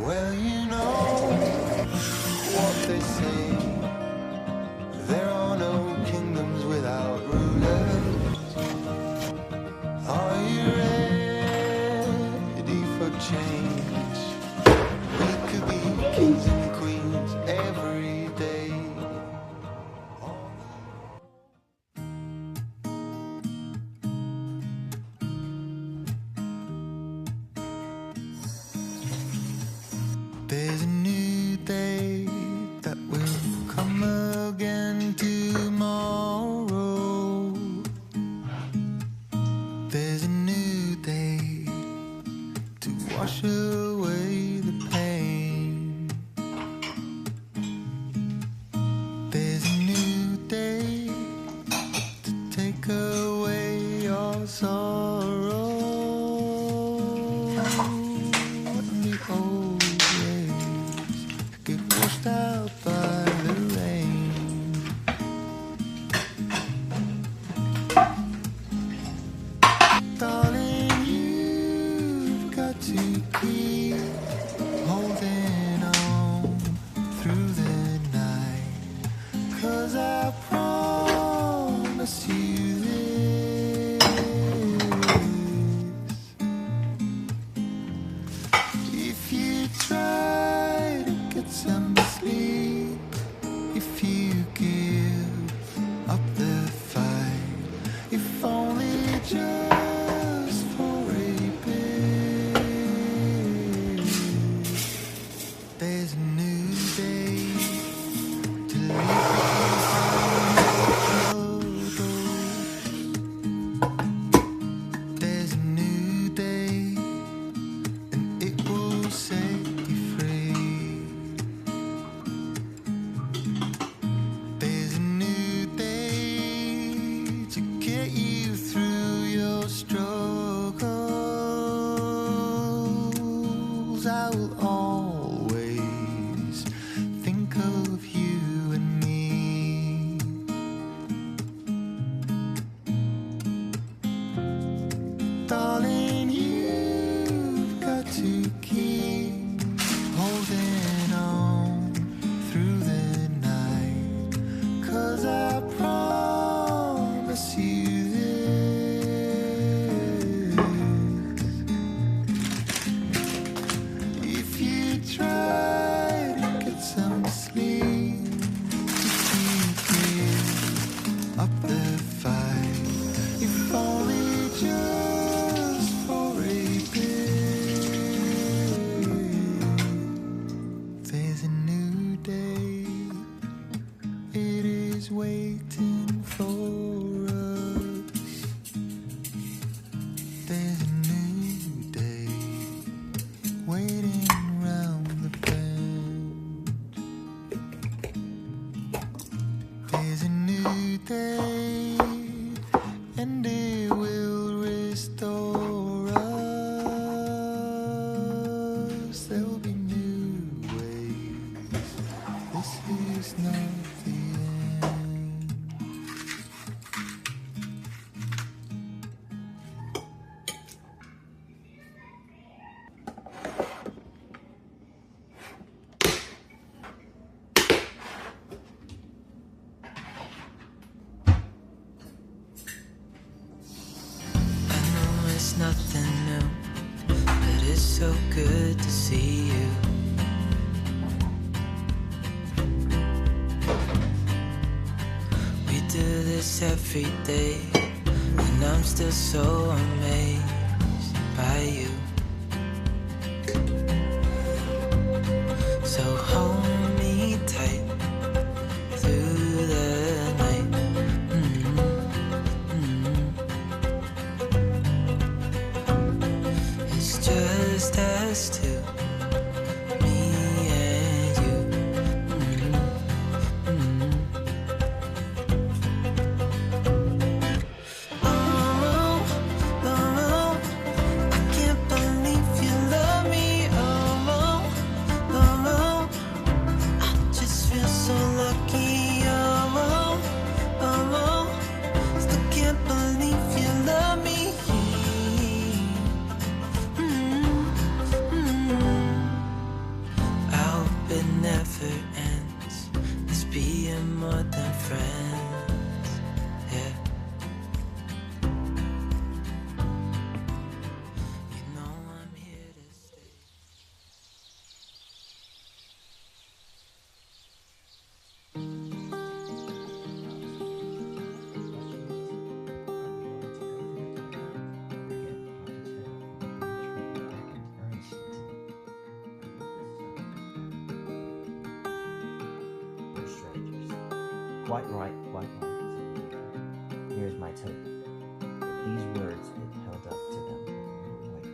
Well, you know what they say. There are no kingdoms without rulers. Are you ready for change? We could be kings and queens every day. There's a new day that will come again tomorrow. There's a new day to wash away the pain. There's a new day to take away your sorrow. And the old ways get washed out by the rain. Darling, you've got to keep holding on through the night, 'cause I promise you this: if you try to get some sleep, if you give up the fight, if only just for a bit, there's a new day to leave behind troubles. There's a new day, and it will set you free. There's a new day to get you through your struggles. I will always think of you and me. Darling, you've got to keep holding on through the night, 'cause I promise you this: if you try to get some sleep, if you give up the fight, if only just for a bit, there's a new day. It is waiting for us. There's a new day waiting round the bend. There's a new day, and it will restore us. There'll be new ways. This is not the end. I know it's nothing new, but it's so good to see you. We do this every day, and I'm still so amazed by you. So hold me tight through the night. It's just us two, me and you. Oh, oh, I can't it never ends. Let's being more than friends, yeah. You know I'm here to stay. Strangers. Quite right, quite right. Here's my token. If these words had held up to them with a little white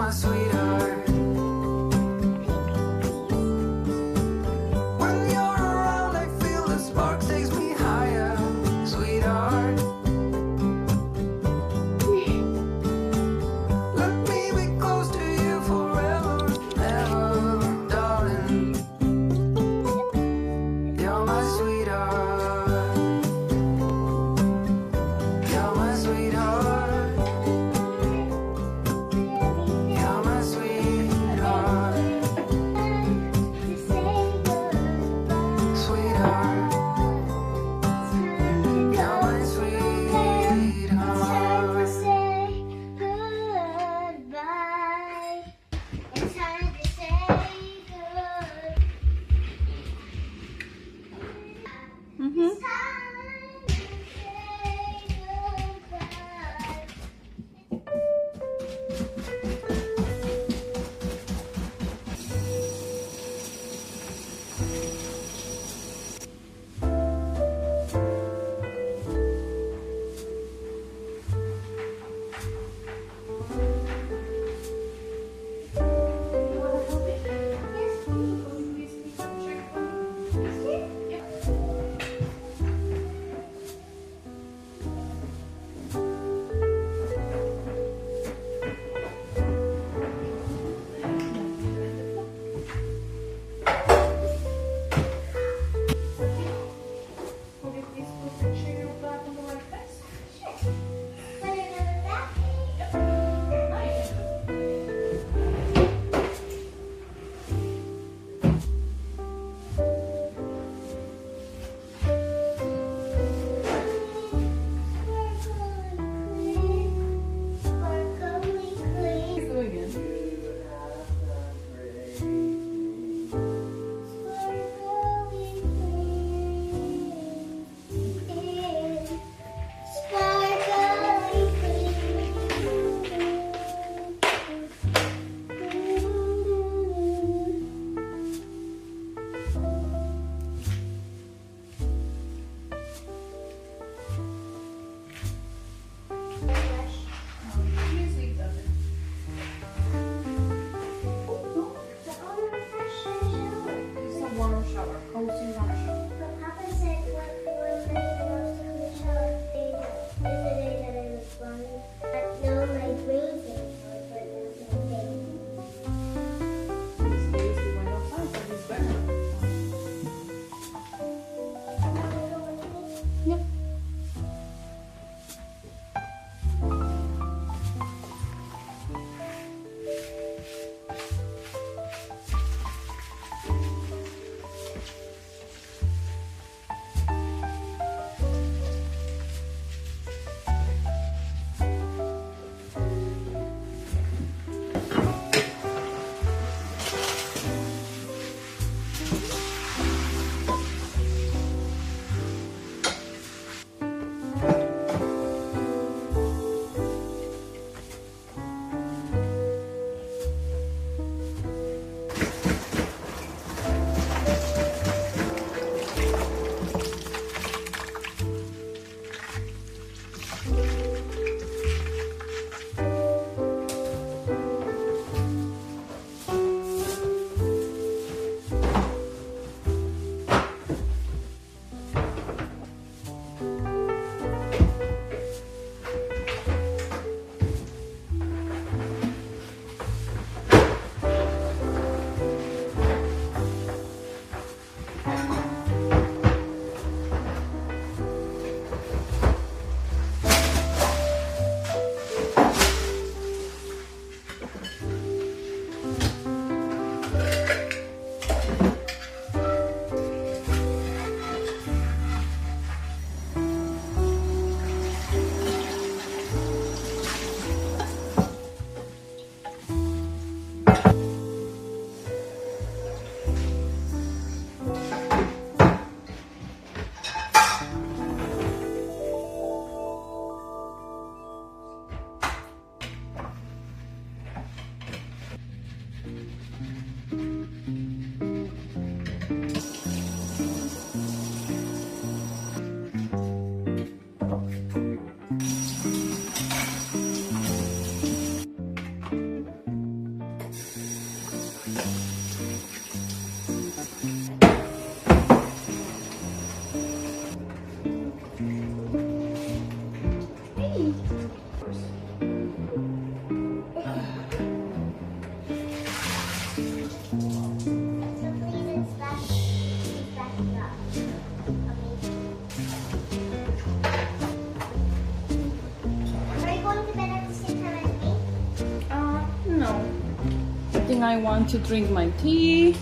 my sweetheart. When you're around, I feel the spark takes me higher, sweetheart. Let me be close to you forever, ever, darling. You're my sweetheart. You're my sweetheart. You're my sweetheart. Sweetheart. You're my sweetheart. I want to drink my tea.